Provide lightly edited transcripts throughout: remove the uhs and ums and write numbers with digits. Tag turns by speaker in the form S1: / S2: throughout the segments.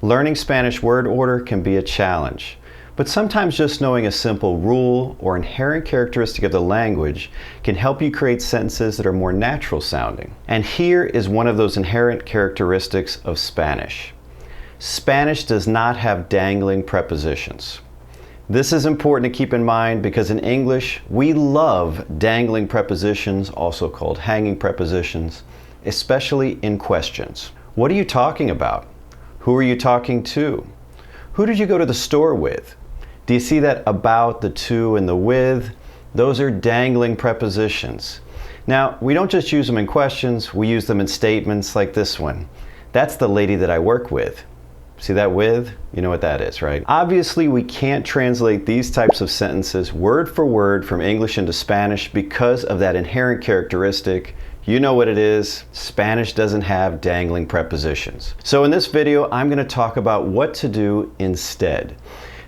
S1: Learning Spanish word order can be a challenge, but sometimes just knowing a simple rule or inherent characteristic of the language can help you create sentences that are more natural sounding. And here is one of those inherent characteristics of Spanish. Spanish does not have dangling prepositions. This is important to keep in mind because in English, we love dangling prepositions, also called hanging prepositions, especially in questions. What are you talking about? Who are you talking to? Who did you go to the store with? Do you see that about, the to, and the with? Those are dangling prepositions. Now, we don't just use them in questions, we use them in statements like this one. That's the lady that I work with. See that with? You know what that is, right? Obviously, we can't translate these types of sentences word for word from English into Spanish because of that inherent characteristic. You know what it is. Spanish doesn't have dangling prepositions. So in this video, I'm going to talk about what to do instead.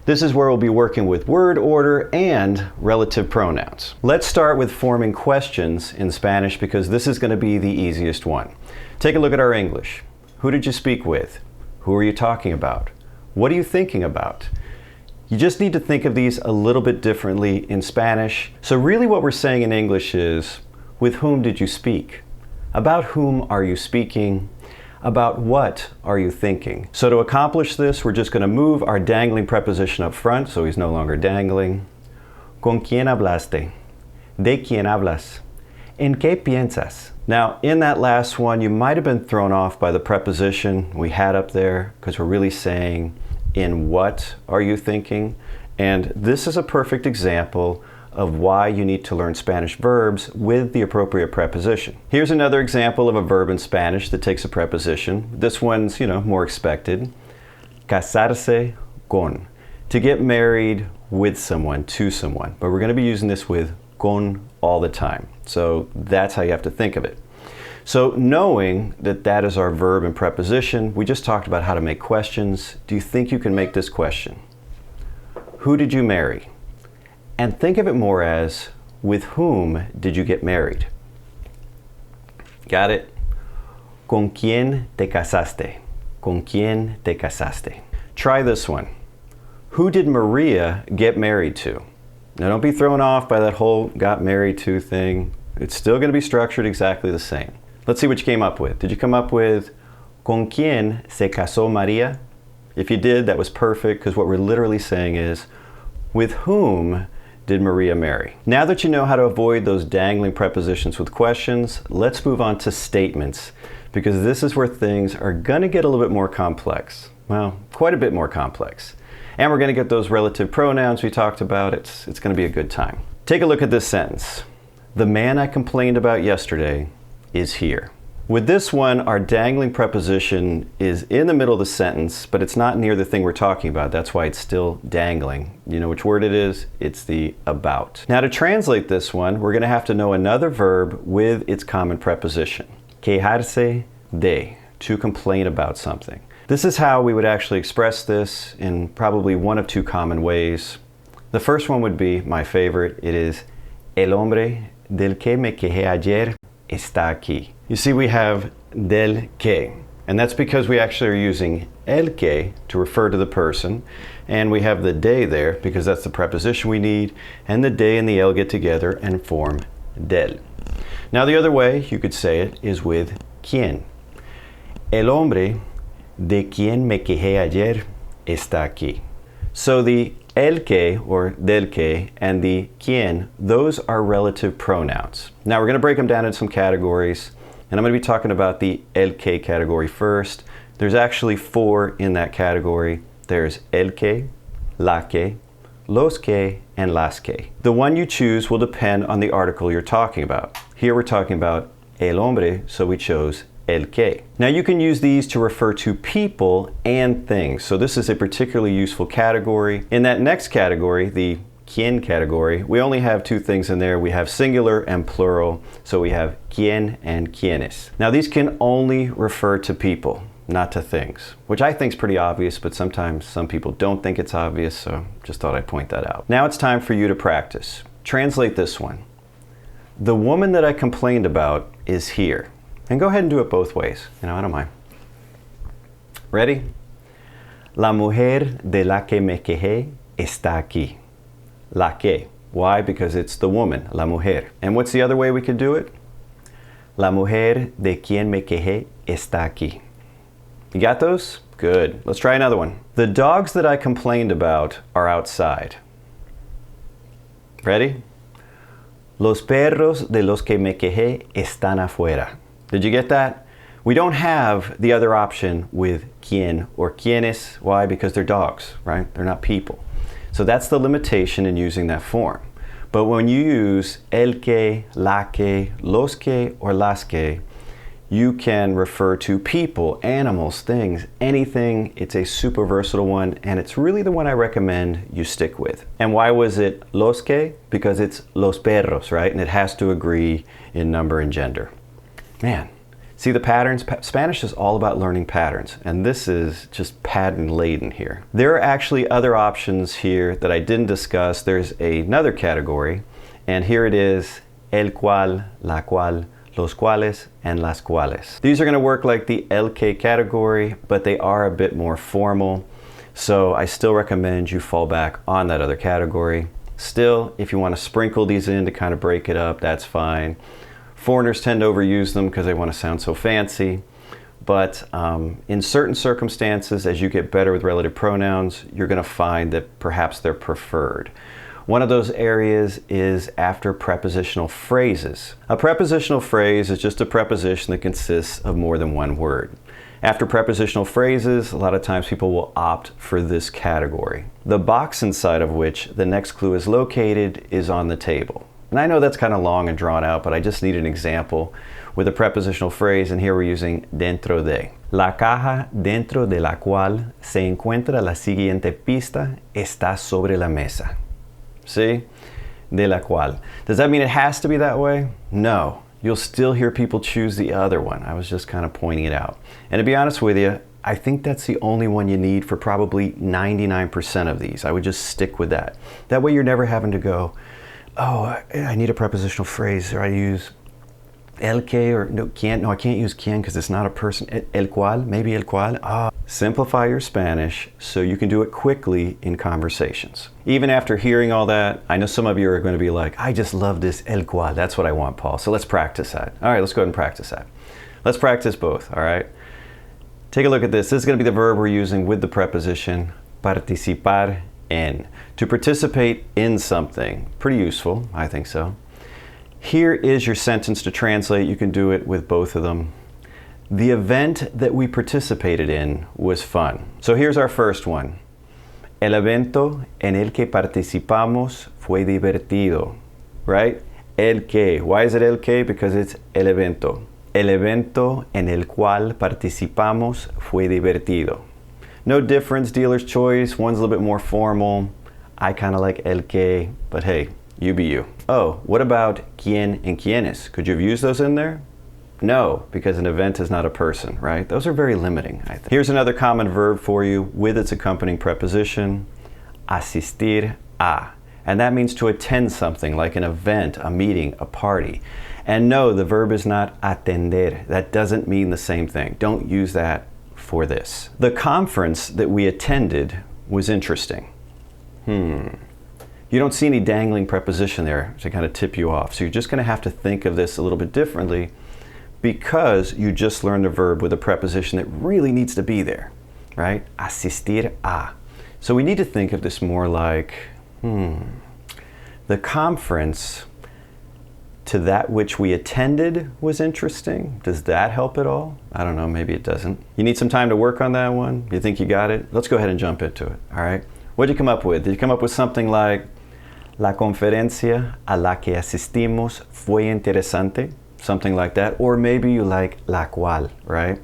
S1: This is where we'll be working with word order and relative pronouns. Let's start with forming questions in Spanish because this is going to be the easiest one. Take a look at our English. Who did you speak with? Who are you talking about? What are you thinking about? You just need to think of these a little bit differently in Spanish. So really what we're saying in English is, with whom did you speak? About whom are you speaking? About what are you thinking? So to accomplish this, we're just going to move our dangling preposition up front, so he's no longer dangling. ¿Con quién hablaste? ¿De quién hablas? ¿En qué piensas? Now, in that last one, you might have been thrown off by the preposition we had up there because we're really saying, in what are you thinking? And this is a perfect example of why you need to learn Spanish verbs with the appropriate preposition. Here's another example of a verb in Spanish that takes a preposition. This one's, more expected. Casarse con. To get married with someone, to someone. But we're going to be using this with con all the time. So that's how you have to think of it. So knowing that that is our verb and preposition, we just talked about how to make questions. Do you think you can make this question? Who did you marry? And think of it more as, with whom did you get married? Got it? ¿Con quién te casaste? ¿Con quién te casaste? Try this one. Who did Maria get married to? Now don't be thrown off by that whole got married to thing. It's still going to be structured exactly the same. Let's see what you came up with. Did you come up with ¿Con quién se casó María? If you did, that was perfect because what we're literally saying is, with whom did Maria marry? Now that you know how to avoid those dangling prepositions with questions, let's move on to statements because this is where things are going to get a little bit more complex. Well, quite a bit more complex. And we're going to get those relative pronouns we talked about. It's going to be a good time. Take a look at this sentence. The man I complained about yesterday is here. With this one, our dangling preposition is in the middle of the sentence, but it's not near the thing we're talking about. That's why it's still dangling. You know which word it is? It's the about. Now to translate this one, we're going to have to know another verb with its common preposition. Quejarse de, to complain about something. This is how we would actually express this in probably one of two common ways. The first one would be my favorite. It is el hombre del que me quejé ayer está aquí. You see, we have del que, and that's because we actually are using el que to refer to the person, and we have the de there because that's the preposition we need, and the de and the el get together and form del. Now the other way you could say it is with quien. El hombre de quien me quejé ayer está aquí. So the el que or del que and the quien, those are relative pronouns. Now we're going to break them down into some categories, and I'm going to be talking about the el que category first. There's actually 4 in that category. There's el que, la que, los que, and las que. The one you choose will depend on the article you're talking about. Here we're talking about el hombre, so we chose el que. Now you can use these to refer to people and things. So this is a particularly useful category. In that next category, the quien category, we only have 2 things in there. We have singular and plural. So we have quien and quienes. Now these can only refer to people, not to things, which I think is pretty obvious, but sometimes some people don't think it's obvious, so just thought I'd point that out. Now it's time for you to practice. Translate this one. The woman that I complained about is here. And go ahead and do it both ways. I don't mind. Ready? La mujer de la que me quejé está aquí. La que. Why? Because it's the woman, la mujer. And what's the other way we could do it? La mujer de quien me quejé está aquí. You got those? Good. Let's try another one. The dogs that I complained about are outside. Ready? Los perros de los que me quejé están afuera. Did you get that? We don't have the other option with quien or quienes. Why? Because they're dogs, right? They're not people. So that's the limitation in using that form. But when you use el que, la que, los que, or las que, you can refer to people, animals, things, anything. It's a super versatile one, and it's really the one I recommend you stick with. And why was it los que? Because it's los perros, right? And it has to agree in number and gender. Man, see the patterns? Spanish is all about learning patterns, and this is just pattern-laden here. There are actually other options here that I didn't discuss. There's another category, and here it is, el cual, la cual, los cuales, and las cuales. These are going to work like the el que category, but they are a bit more formal, so I still recommend you fall back on that other category. Still, if you want to sprinkle these in to kind of break it up, that's fine. Foreigners tend to overuse them because they want to sound so fancy, but in certain circumstances, as you get better with relative pronouns, you're going to find that perhaps they're preferred. One of those areas is after prepositional phrases. A prepositional phrase is just a preposition that consists of more than one word. After prepositional phrases, a lot of times people will opt for this category. The box inside of which the next clue is located is on the table. And I know that's kind of long and drawn out, but I just need an example with a prepositional phrase, and here we're using dentro de. La caja dentro de la cual se encuentra la siguiente pista está sobre la mesa. See? De la cual. Does that mean it has to be that way? No. You'll still hear people choose the other one. I was just kind of pointing it out. And to be honest with you, I think that's the only one you need for probably 99% of these. I would just stick with that. That way you're never having to go, oh, I need a prepositional phrase, or I use el que, or no, quien. No, I can't use quien because it's not a person. El cual, maybe el cual. Simplify your Spanish so you can do it quickly in conversations. Even after hearing all that, I know some of you are going to be like, I just love this el cual. That's what I want, Paul. So let's practice that. All right, let's go ahead and practice that. Let's practice both, all right? Take a look at this. This is going to be the verb we're using with the preposition participar en. To participate in something. Pretty useful, I think so. Here is your sentence to translate. You can do it with both of them. The event that we participated in was fun. So here's our first one. El evento en el que participamos fue divertido. Right? El que. Why is it el que? Because it's el evento. El evento en el cual participamos fue divertido. No difference, dealer's choice. One's a little bit more formal. I kind of like el que, but hey, you be you. Oh, what about quien and quienes? Could you have used those in there? No, because an event is not a person, right? Those are very limiting, I think. Here's another common verb for you with its accompanying preposition, asistir a. And that means to attend something like an event, a meeting, a party. And no, the verb is not atender. That doesn't mean the same thing. Don't use that for this. The conference that we attended was interesting. You don't see any dangling preposition there to kind of tip you off. So you're just going to have to think of this a little bit differently because you just learned a verb with a preposition that really needs to be there, right? Asistir a. So we need to think of this more like, the conference to that which we attended was interesting. Does that help at all? I don't know, maybe it doesn't. You need some time to work on that one? You think you got it? Let's go ahead and jump into it, all right? What did you come up with? Did you come up with something like, la conferencia a la que asistimos fue interesante? Something like that. Or maybe you like la cual, right?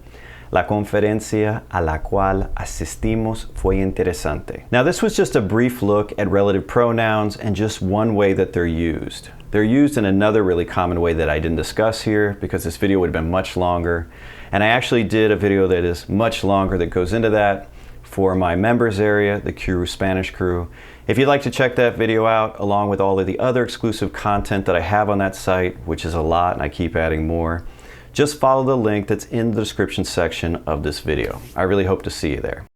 S1: La conferencia a la cual asistimos fue interesante. Now this was just a brief look at relative pronouns and just one way that they're used. They're used in another really common way that I didn't discuss here because this video would have been much longer. And I actually did a video that is much longer that goes into that for my members area, the Qroo Spanish crew. If you'd like to check that video out, along with all of the other exclusive content that I have on that site, which is a lot and I keep adding more, just follow the link that's in the description section of this video. I really hope to see you there.